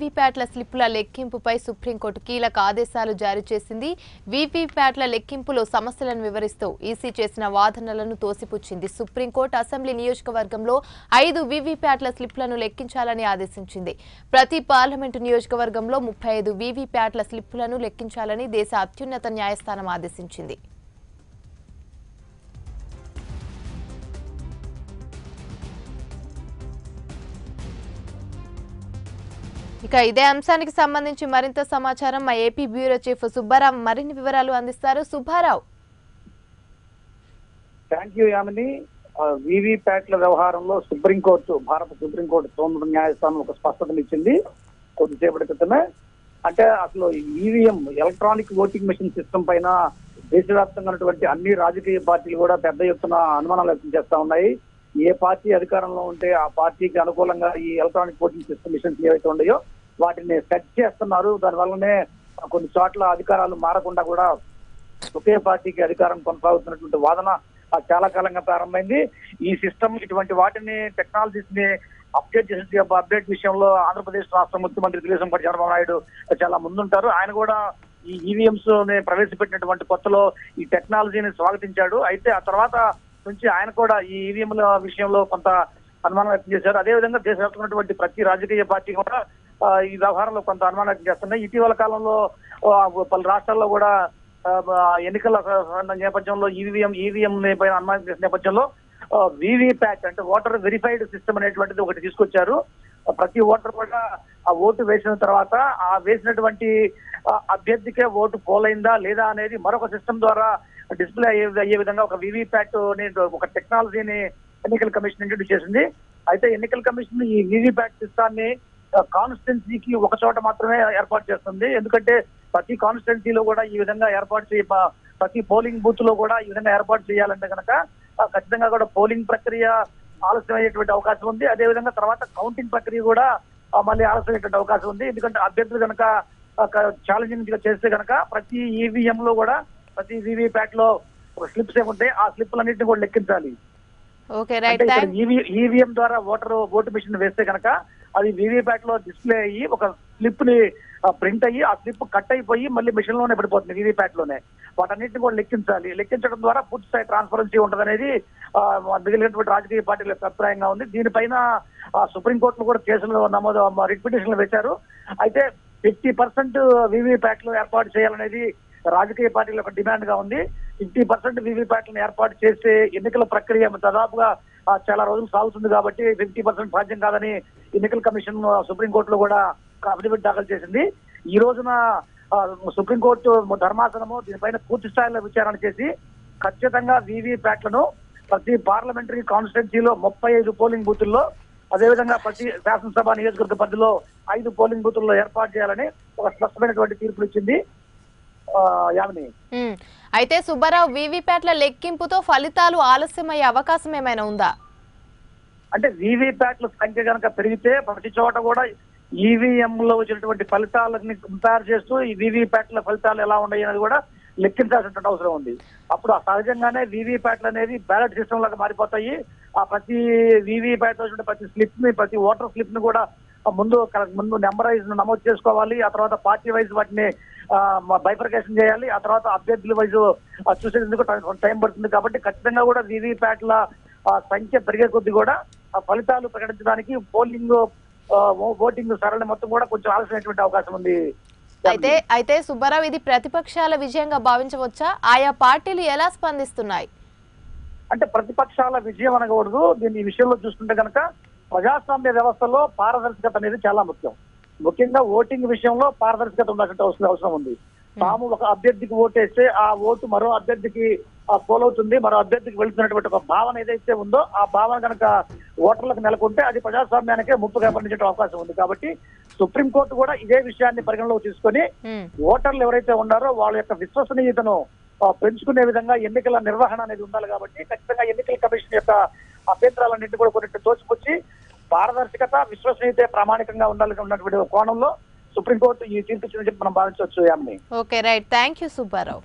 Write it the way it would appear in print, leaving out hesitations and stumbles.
వీవీప్యాట్ల స్లిప్పుల లెక్కింపుపై సుప్రీంకోర్టు కీలక ఆదేశాలు జారీ చేసింది. వీవీప్యాట్ల లెక్కింపులో సమస్యలను వివరిస్తూ ఈసీ చేసిన వాదనలను తోసిపుచ్చింది. సుప్రీంకోర్టు అసెంబ్లీ నియోజకవర్గంలో 5 వీవీప్యాట్ల స్లిప్పులను లెక్కించాలని ఆదేశించింది. ప్రతి పార్లమెంటు నియోజకవర్గంలో 35 వీవీప్యాట్ల స్లిప్పులను లెక్కించాలని దేశ అత్యున్నత న్యాయస్థానం ఆదేశించింది. ఇక ఇదే అంశానికి సంబంధించి మరింత సమాచారం మా ఏపీ బ్యూరో చీఫ్ సుబ్బారావు మరిన్ని వివరాలు అందిస్తారు. సుబ్బారావు. Thank you Yamini. వీవీప్యాట్ల వ్యవహారంలో భారత సుప్రీంకోర్టు సోమవారం న్యాయస్థానం ఒక స్పష్టతనిచ్చింది కొద్దిసేపటి క్రితమే. అంటే అసలు EVM electronic voting machine system పైన దేశవ్యాప్తంగా ఉన్నటువంటి అన్ని రాజకీయ పార్టీలు కూడా పెద్ద ఎత్తున అనుమానాలు వ్యక్తం చేస్తా ఉన్నాయి. ఏ పార్టీ అధికారంలో ఉంటే ఆ పార్టీకి అనుకూలంగా ఈ ఎలక్ట్రానిక్ ఓటింగ్ సిస్టమ్ మిషన్స్ ఏవైతే ఉన్నాయో వాటిని సెట్ చేస్తున్నారు. దానివల్లనే కొన్ని చోట్ల అధికారాలు మారకుండా కూడా ఒకే పార్టీకి అధికారం కొనసాగుతున్నటువంటి వాదన చాలా కాలంగా ప్రారంభమైంది. ఈ సిస్టమ్ ఇటువంటి వాటిని టెక్నాలజీస్ ని అప్డేట్ విషయంలో ఆంధ్రప్రదేశ్ రాష్ట్ర ముఖ్యమంత్రి తెలుగుదేశం పార్టీ చంద్రబాబు నాయుడు చాలా ముందుంటారు. ఆయన కూడా ఈ ఈవీఎంస్ ప్రవేశపెట్టినటువంటి కొత్తలో ఈ టెక్నాలజీని స్వాగతించాడు. అయితే ఆ తర్వాత నుంచి ఆయన కూడా ఈ ఈవీఎంల విషయంలో కొంత అనుమానం వ్యక్తం చేశారు. అదేవిధంగా దేశవ్యాప్తంగా ప్రతి రాజకీయ పార్టీ కూడా ఈ వ్యవహారంలో కొంత అనుమానం వ్యక్తం చేస్తున్నాయి. ఇటీవల కాలంలో పలు రాష్ట్రాల్లో కూడా ఎన్నికల నేపథ్యంలో ఈవీఎం పైన అనుమానం చేసిన నేపథ్యంలో వీవీప్యాట్ అంటే ఓటర్ వెరిఫైడ్ సిస్టమ్ అనేటువంటిది ఒకటి తీసుకొచ్చారు. ప్రతి ఓటర్ కూడా ఆ ఓటు వేసిన తర్వాత ఆ వేసినటువంటి అభ్యర్థికే ఓటు పోలైందా లేదా అనేది మరొక సిస్టమ్ ద్వారా డిస్ప్లే అయ్యే విధంగా ఒక వీవీప్యాట్ ఒక టెక్నాలజీని ఎన్నికల కమిషన్ ఇంట్రడ్యూస్ చేసింది. అయితే ఎన్నికల కమిషన్ ఈ వీవీప్యాట్ సిస్టాన్ని కాన్స్టిట్యున్సీకి ఒక చోట మాత్రమే ఏర్పాటు చేస్తుంది. ఎందుకంటే ప్రతి కాన్స్టిట్యున్సీలో కూడా ఈ విధంగా ప్రతి పోలింగ్ బూత్ లో కూడా ఈ విధంగా ఏర్పాటు చేయాలంటే కనుక ఖచ్చితంగా కూడా పోలింగ్ ప్రక్రియ ఆలస్యం అయ్యేటువంటి అవకాశం ఉంది. అదేవిధంగా తర్వాత కౌంటింగ్ ప్రక్రియ కూడా మళ్ళీ ఆలస్యం అయ్యేటువంటి అవకాశం ఉంది. ఎందుకంటే అభ్యర్థులు కనుక ఛాలెంజింగ్ చేస్తే కనుక ప్రతి ఈవీఎం లో కూడా ప్రతి వీవీప్యాట్ లో స్లిప్స్ ఏముంటాయి ఆ స్లిప్లన్నింటినీ కూడా లెక్కించాలి. ఈవీఎం ద్వారా ఓటు మిషన్ వేస్తే కనుక అది వీవీప్యాట్ లో డిస్ప్లే అయ్యి ఒక స్లిప్ ని ప్రింట్ అయ్యి ఆ స్లిప్ కట్ అయిపోయి మళ్ళీ మిషన్ లోనే పడిపోతుంది వీవీప్యాట్ లోనే. వాటన్నిటిని కూడా లెక్కించాలి. లెక్కించడం ద్వారా పూర్తి స్థాయి ట్రాన్స్పరెన్సీ ఉంటదనేది మిగిలినటువంటి రాజకీయ పార్టీల యొక్క అభిప్రాయంగా ఉంది. దీనిపైన సుప్రీంకోర్టులో కూడా కేసులు రిట్ పిటిషన్లు వేశారు. అయితే 50% వీవీప్యాట్లు ఏర్పాటు చేయాలనేది రాజకీయ పార్టీల యొక్క డిమాండ్ గా ఉంది. 50% వీవీప్యాట్లను ఏర్పాటు చేస్తే ఎన్నికల ప్రక్రియ దాదాపుగా చాలా రోజులు సాగుతుంది కాబట్టి 50% సాధ్యం కాదని ఎన్నికల కమిషన్ సుప్రీంకోర్టులో కూడా అఫిడవిట్ దాఖలు చేసింది. ఈ రోజున సుప్రీంకోర్టు ధర్మాసనము దీనిపైన పూర్తి స్థాయిలో విచారణ చేసి ఖచ్చితంగా వీవీప్యాట్లను ప్రతి పార్లమెంటరీ కాన్స్టిట్యున్సీలో 35 పోలింగ్ బూతుల్లో అదేవిధంగా ప్రతి శాసనసభ నియోజకవర్గ పరిధిలో 5 పోలింగ్ బూతుల్లో ఏర్పాటు చేయాలని ఒక స్పష్టమైనటువంటి తీర్పునిచ్చింది. అయితే సుబ్బారావు, వీవీప్యాట్ల లెక్కింపుతో ఫలితాలు ఆలస్యమయ్యే అవకాశం ఏమైనా ఉందా? అంటే వీవీప్యాట్ల సంఖ్య కనుక పెరిగితే ప్రతి చోట కూడా ఈవీఎం లో వచ్చినటువంటి ఫలితాలని కంపేర్ చేస్తూ ఈ వీవీప్యాట్ల ఫలితాలు ఎలా ఉన్నాయి అనేది కూడా లెక్కించాల్సినటువంటి అవసరం ఉంది. అప్పుడు సహజంగానే వీవీప్యాట్లు అనేది బ్యాలెట్ సిస్టమ్ లాగా మారిపోతాయి. ఆ ప్రతి వీవీప్యాట్ ప్రతి స్లిప్ ని ప్రతి ఓటర్ స్లిప్ ని కూడా ముందు నెంబరైజ్ నమోదు చేసుకోవాలి. ఆ తర్వాత పార్టీ వైజ్ వాటిని బైఫర్కేషన్ చేయాలి. ఆ తర్వాత అభ్యర్థుల వైజ్ చూసేందుకు టైం పడుతుంది. కాబట్టి ఖచ్చితంగా కూడా వీవీప్యాట్ల సంఖ్య పెరిగే కొద్ది కూడా ఆ ఫలితాలు ప్రకటించడానికి ఓటింగ్ సరళ మొత్తం కూడా కొంచెం ఆలస్యమైనటువంటి అవకాశం ఉంది. అయితే సుబ్బారావు, ఇది ప్రతిపక్షాల విజయంగా భావించవచ్చా? ఆయా పార్టీలు ఎలా స్పందిస్తున్నాయి? అంటే ప్రతిపక్షాల విజయం అనకూడదు. దీన్ని ఈ విషయంలో చూసుకుంటే కనుక ప్రజాస్వామ్య వ్యవస్థలో పారదర్శకత అనేది చాలా ముఖ్యంగా ఓటింగ్ విషయంలో పారదర్శకత ఉండాల్సిన అవసరం ఉంది. తాము ఒక అభ్యర్థికి ఓటేస్తే ఆ ఓటు మరో అభ్యర్థికి పోలవుతుంది, మరో అభ్యర్థికి వెళ్తున్నటువంటి ఒక భావన ఏదైతే ఉందో ఆ భావన కనుక ఓటర్లకు నెలకొంటే అది ప్రజాస్వామ్యానికే ముప్పుగా పండించే అవకాశం ఉంది. కాబట్టి సుప్రీంకోర్టు కూడా ఇదే విషయాన్ని పరిగణలోకి తీసుకొని ఓటర్లు ఎవరైతే ఉన్నారో వాళ్ళ యొక్క విశ్వసనీయతను పెంచుకునే విధంగా ఎన్నికల నిర్వహణ అనేది ఉండాలి. కాబట్టి ఖచ్చితంగా ఎన్నికల కమిషన్ యొక్క అభ్యంతరాలన్నింటి కూడా కొన్నింటి తోసిపుచ్చి పారదర్శకత విశ్వసనీయత ప్రామాణికంగా ఉండాలి ఉన్నటువంటి కోణంలో సుప్రీంకోర్టు ఈ తీర్పు ఇచ్చిందని చెప్పి మనం భావించవచ్చు. Okay, right. Thank you Subbarao.